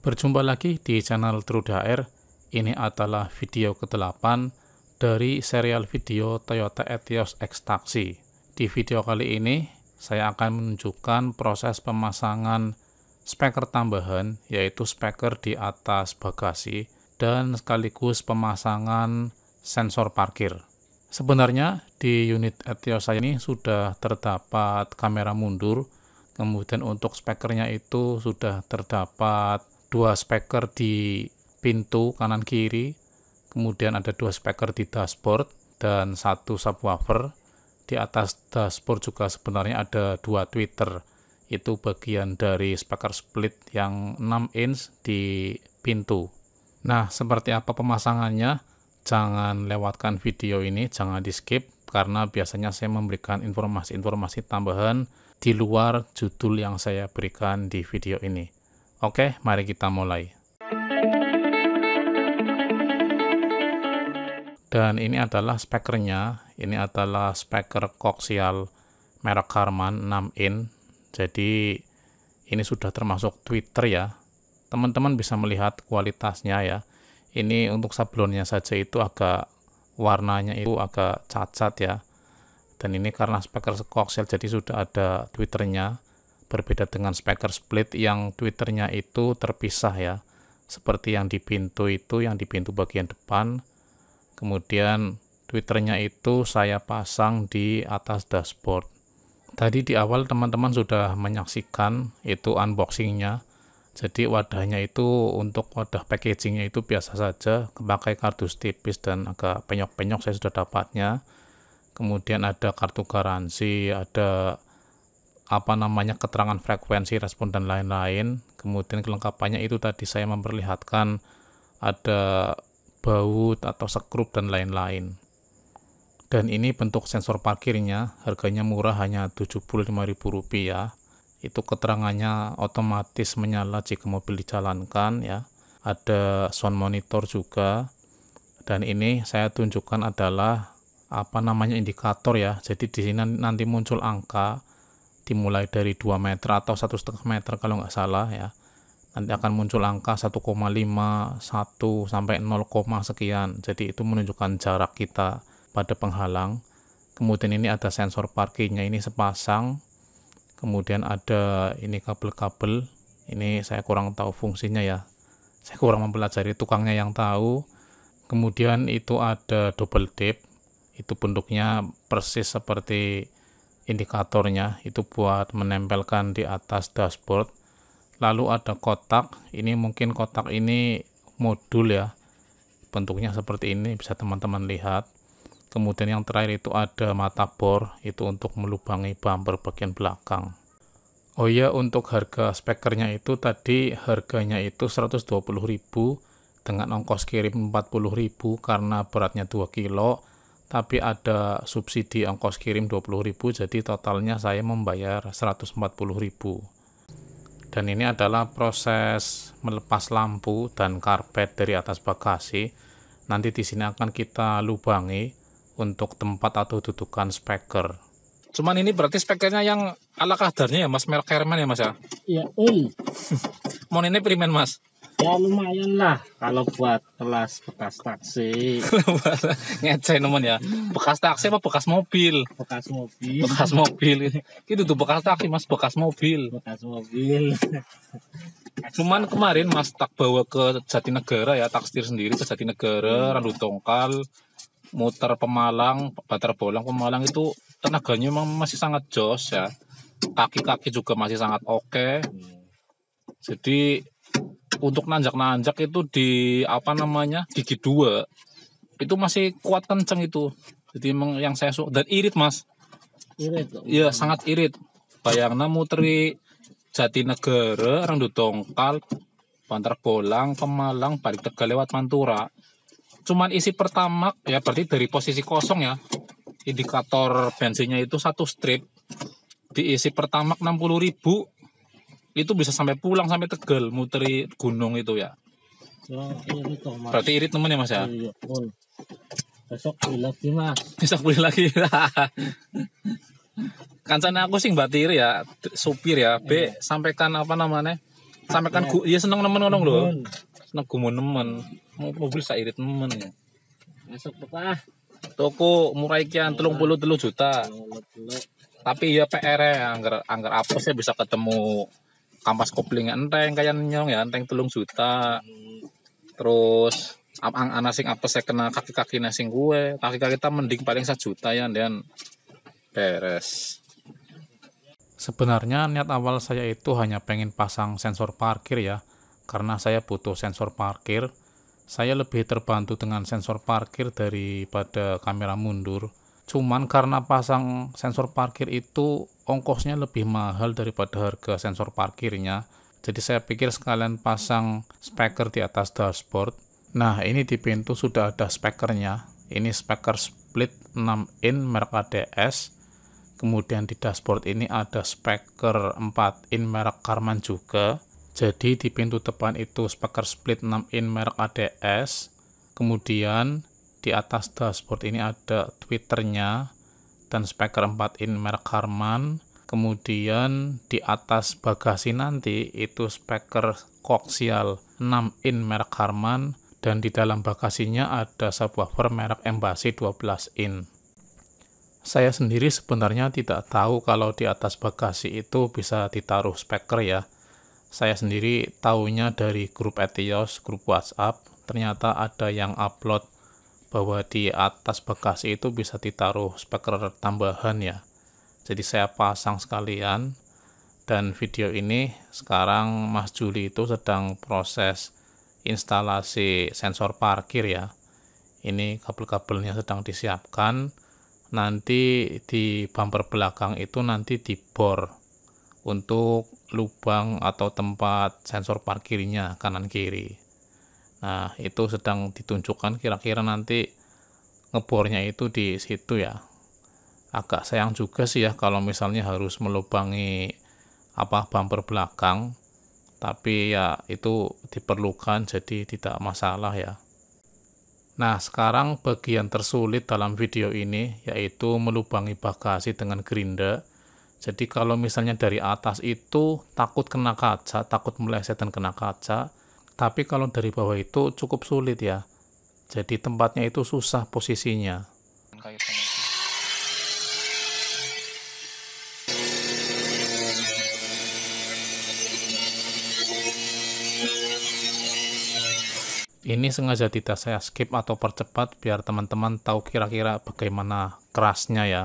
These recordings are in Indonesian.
Berjumpa lagi di channel TrueDR. Ini adalah video ke-8 dari serial video Toyota Etios X Taxi. Di video kali ini, saya akan menunjukkan proses pemasangan speaker tambahan, yaitu speaker di atas bagasi, dan sekaligus pemasangan sensor parkir. Sebenarnya di unit Etios saya ini sudah terdapat kamera mundur, kemudian untuk speakernya itu sudah terdapat 2 speaker di pintu kanan kiri, kemudian ada 2 speaker di dashboard dan 1 subwoofer. Di atas dashboard juga sebenarnya ada 2 tweeter, itu bagian dari speaker split yang 6 inch di pintu. Nah, seperti apa pemasangannya? Jangan lewatkan video ini, jangan di skip, karena biasanya saya memberikan informasi-informasi tambahan di luar judul yang saya berikan di video ini. Oke, mari kita mulai. Dan ini adalah speakernya. Ini adalah speaker koaksial merek Harman 6 in. Jadi ini sudah termasuk tweeter ya. Teman-teman bisa melihat kualitasnya ya. Ini untuk sablonnya saja itu agak, warnanya itu agak cacat ya. Dan ini karena speaker koaksial jadi sudah ada tweeternya. Berbeda dengan speaker split yang tweeternya itu terpisah ya, seperti yang di pintu itu, yang di pintu bagian depan. Kemudian tweeternya itu saya pasang di atas dashboard. Tadi di awal teman-teman sudah menyaksikan itu unboxingnya. Jadi wadahnya itu untuk wadah packagingnya itu biasa saja, pakai kardus tipis dan agak penyok-penyok, saya sudah dapatnya. Kemudian ada kartu garansi, ada keterangan frekuensi, respon dan lain-lain. Kemudian kelengkapannya itu tadi saya memperlihatkan ada baut atau sekrup dan lain-lain. Dan ini bentuk sensor parkirnya, harganya murah, hanya Rp75.000. Itu keterangannya otomatis menyala jika mobil dijalankan ya. Ada sound monitor juga. Dan ini saya tunjukkan adalah indikator ya. Jadi di sini nanti muncul angka dimulai dari 2 meter atau 1,5 meter kalau nggak salah ya. Nanti akan muncul angka 1,5, 1 sampai 0, sekian. Jadi itu menunjukkan jarak kita pada penghalang. Kemudian ini ada sensor parkirnya, ini sepasang. Kemudian ada ini kabel-kabel. Ini saya kurang tahu fungsinya ya. Saya kurang mempelajari, tukangnya yang tahu. Kemudian itu ada double dip. Itu bentuknya persis seperti indikatornya, itu buat menempelkan di atas dashboard. Lalu ada kotak, ini mungkin kotak ini modul ya, bentuknya seperti ini, bisa teman-teman lihat. Kemudian yang terakhir itu ada mata bor, itu untuk melubangi bumper bagian belakang. Oh ya, untuk harga speakernya itu tadi harganya itu Rp120.000 dengan ongkos kirim Rp40.000 karena beratnya 2 kilo. Tapi ada subsidi ongkos kirim Rp20.000, jadi totalnya saya membayar Rp140.000. Dan ini adalah proses melepas lampu dan karpet dari atas bagasi. Nanti di sini akan kita lubangi untuk tempat atau dudukan speaker. Cuman ini berarti speakernya yang ala kadarnya ya Mas, merek Harman ya Mas ya? Iya, Mau ini primen Mas? ya lumayan lah kalau buat kelas bekas taksi. Ngecek teman ya. Bekas taksi apa bekas mobil? Bekas mobil. Bekas mobil ini. Itu tuh bekas taksi Mas, bekas mobil. Bekas mobil. Cuman kemarin Mas tak bawa ke Jatinegara ya, taksir sendiri ke Jatinegara, Randu Tongkal, muter Pemalang, Bantar Bolang Pemalang, itu tenaganya memang masih sangat jos ya. Kaki-kaki juga masih sangat oke. Jadi untuk nanjak-nanjak itu di gigi 2 itu masih kuat kenceng itu. Jadi memang yang saya suka, dan irit Mas. Irit. Iya, sangat irit. Bayangna muteri Jatinegara, Randu Tongkal, Bantar Bolang, Pemalang, balik Tegal lewat Pantura. Cuman isi pertamax ya, berarti dari posisi kosong ya. Indikator bensinnya itu 1 strip. Diisi pertamax 60.000. Itu bisa sampai pulang sampai Tegal, muteri gunung itu ya. Ya, irit toh, Mas. Berarti irit temen ya Mas ya? Iya, pun. Besok beli lagi Mas. Bisa beli lagi. Kancane aku sing batir ya, supir ya. B, sampaikan Sampai kan iya seneng nemen ngono lho. Mun. Seneng gumun nemen. Mobil sak irit nemen ya. Masuk Pak. Toko murah ikian 33 juta. Tapi ya PR ya anggar apes ya bisa ketemu kampas kopling enteng kayak nyong ya enteng 3 juta. Terus ana sing apes saya kena kaki-kaki sing gue kaki-kaki kita mending paling 1 juta ya dan beres. Sebenarnya niat awal saya itu hanya pengen pasang sensor parkir ya, karena saya butuh sensor parkir. Saya lebih terbantu dengan sensor parkir daripada kamera mundur. Cuman karena pasang sensor parkir itu ongkosnya lebih mahal daripada harga sensor parkirnya. Jadi saya pikir sekalian pasang speaker di atas dashboard. Nah, ini di pintu sudah ada speakernya. Ini speaker split 6 in merek ADS. Kemudian di dashboard ini ada speaker 4 in merek Karman juga. Jadi di pintu depan itu speaker split 6 in merek ADS. Kemudian di atas dashboard ini ada tweeternya dan speaker 4 in merek Karman. Kemudian di atas bagasi nanti itu speaker koaksial 6 in merek Karman dan di dalam bagasinya ada subwoofer merek Embassy 12 in. Saya sendiri sebenarnya tidak tahu kalau di atas bagasi itu bisa ditaruh speaker ya. Saya sendiri tahunya dari grup Etios, grup WhatsApp, ternyata ada yang upload bahwa di atas bagasi itu bisa ditaruh speaker tambahan ya. Jadi saya pasang sekalian, dan video ini sekarang Mas Juli itu sedang proses instalasi sensor parkir ya. Ini kabel-kabelnya sedang disiapkan. Nanti di bumper belakang itu nanti dibor untuk lubang atau tempat sensor parkirnya kanan kiri. Nah, itu sedang ditunjukkan kira-kira nanti ngebornya itu di situ ya. Agak sayang juga sih ya kalau misalnya harus melubangi bumper belakang, tapi ya itu diperlukan jadi tidak masalah ya. Nah, sekarang bagian tersulit dalam video ini yaitu melubangi bagasi dengan gerinda. Jadi kalau misalnya dari atas itu takut kena kaca, takut meleset dan kena kaca. Tapi kalau dari bawah itu cukup sulit ya. Jadi tempatnya itu susah posisinya. Ini sengaja tidak saya skip atau percepat biar teman-teman tahu kira-kira bagaimana kerasnya ya.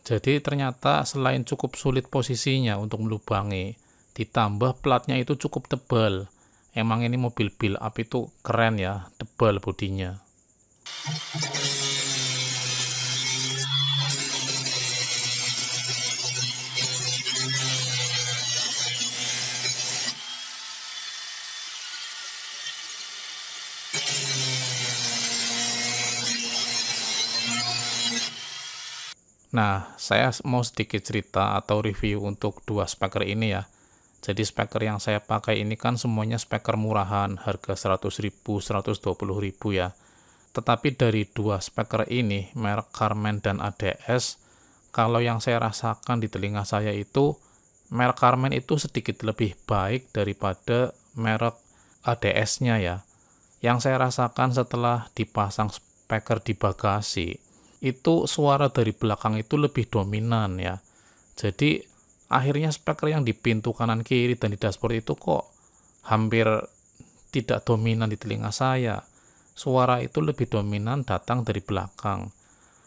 Jadi ternyata selain cukup sulit posisinya untuk melubangi, ditambah platnya itu cukup tebal. Emang ini mobil build up itu keren ya, tebal bodinya. Nah, saya mau sedikit cerita atau review untuk dua speaker ini ya. Jadi speaker yang saya pakai ini kan semuanya speaker murahan, harga 100.000, 120.000 ya. Tetapi dari dua speaker ini, merek Karman dan ADS, kalau yang saya rasakan di telinga saya itu, merek Karman itu sedikit lebih baik daripada merek ADS-nya ya. Yang saya rasakan setelah dipasang speaker di bagasi, itu suara dari belakang itu lebih dominan ya. Jadi akhirnya speaker yang di pintu kanan kiri dan di dashboard itu kok hampir tidak dominan di telinga saya. Suara itu lebih dominan datang dari belakang.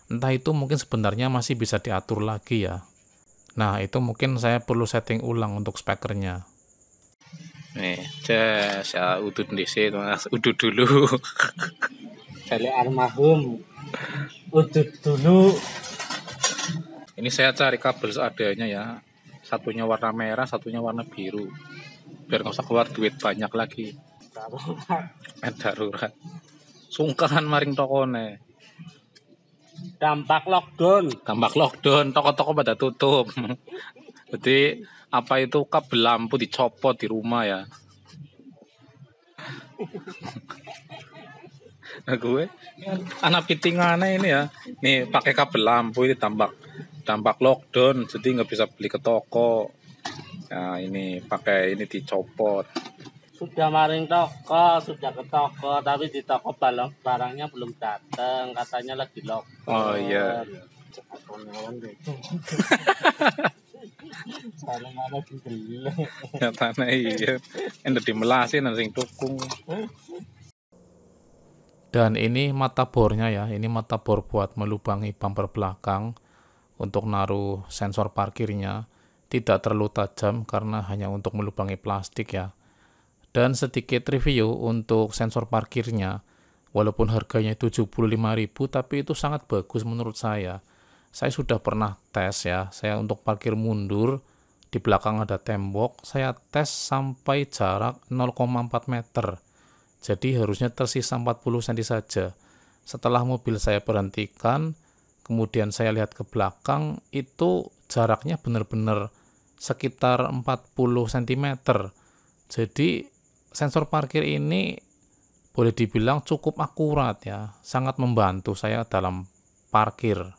Entah itu mungkin sebenarnya masih bisa diatur lagi ya. Nah, itu mungkin saya perlu setting ulang untuk speakernya. Nih, saya udut DC, Mas. Udut dulu. Dari almarhum udut dulu. Ini saya cari kabel seadanya ya. Satunya warna merah, satunya warna biru. Biar nggak usah keluar duit banyak lagi. Darurat. Sungkan maring tokone. Dampak lockdown. Dampak lockdown, toko-toko pada tutup. Jadi apa itu kabel lampu dicopot di rumah ya. Nah, gue anak pitingannya ini ya. Nih pakai kabel lampu ini dampak lockdown, jadi nggak bisa beli ke toko. Nah ini pakai ini dicopot. Sudah maring toko, sudah ke toko, tapi di toko barangnya belum datang, katanya lagi lockdown. Oh iya. Barang mana dibeli. Nyatanya iya. Yang dimelasin sing dukung. Dan ini mata bornya ya, ini mata bor buat melubangi bumper belakang untuk naruh sensor parkirnya. Tidak terlalu tajam karena hanya untuk melubangi plastik ya. Dan sedikit review untuk sensor parkirnya, walaupun harganya 75.000 tapi itu sangat bagus menurut saya. Saya sudah pernah tes ya, saya untuk parkir mundur, di belakang ada tembok, saya tes sampai jarak 0,4 meter. Jadi harusnya tersisa 40 cm saja. Setelah mobil saya berhentikan, kemudian saya lihat ke belakang, itu jaraknya benar-benar sekitar 40 cm. Jadi sensor parkir ini boleh dibilang cukup akurat ya, sangat membantu saya dalam parkir.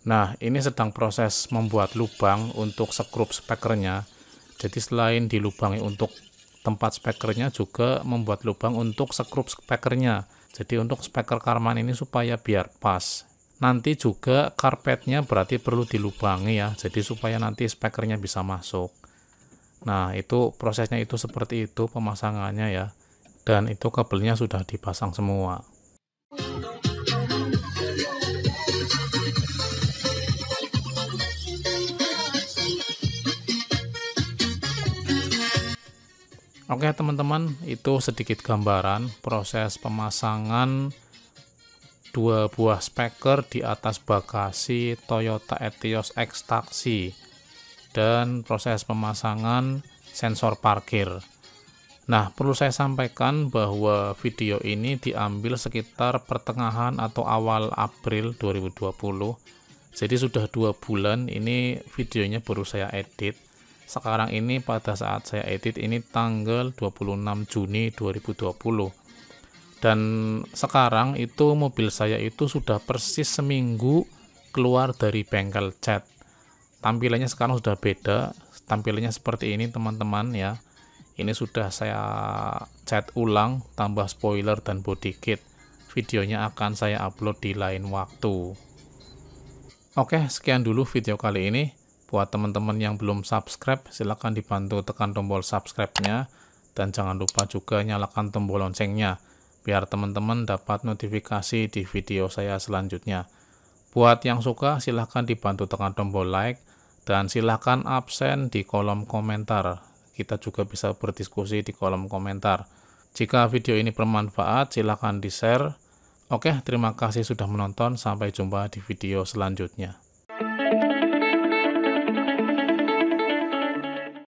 Nah, ini sedang proses membuat lubang untuk skrup spekernya. Jadi selain dilubangi untuk tempat spekernya, juga membuat lubang untuk skrup spekernya. Jadi untuk speker Karman ini supaya biar pas. Nanti juga karpetnya berarti perlu dilubangi ya, jadi supaya nanti spekernya bisa masuk. Nah, itu prosesnya itu seperti itu pemasangannya ya. Dan itu kabelnya sudah dipasang semua. Oke teman-teman, itu sedikit gambaran proses pemasangan dua buah speaker di atas bagasi Toyota Etios X Taxi dan proses pemasangan sensor parkir. Nah, perlu saya sampaikan bahwa video ini diambil sekitar pertengahan atau awal April 2020. Jadi sudah 2 bulan ini videonya baru saya edit. Sekarang ini pada saat saya edit ini tanggal 26 Juni 2020. Dan sekarang itu mobil saya itu sudah persis seminggu keluar dari bengkel cat. Tampilannya sekarang sudah beda, tampilannya seperti ini teman-teman ya. Ini sudah saya cat ulang, tambah spoiler dan body kit. Videonya akan saya upload di lain waktu. Oke, sekian dulu video kali ini. Buat teman-teman yang belum subscribe, silahkan dibantu tekan tombol subscribe-nya. Dan jangan lupa juga nyalakan tombol loncengnya, biar teman-teman dapat notifikasi di video saya selanjutnya. Buat yang suka, silahkan dibantu tekan tombol like. Dan silahkan absen di kolom komentar. Kita juga bisa berdiskusi di kolom komentar. Jika video ini bermanfaat, silahkan di-share. Oke, terima kasih sudah menonton. Sampai jumpa di video selanjutnya.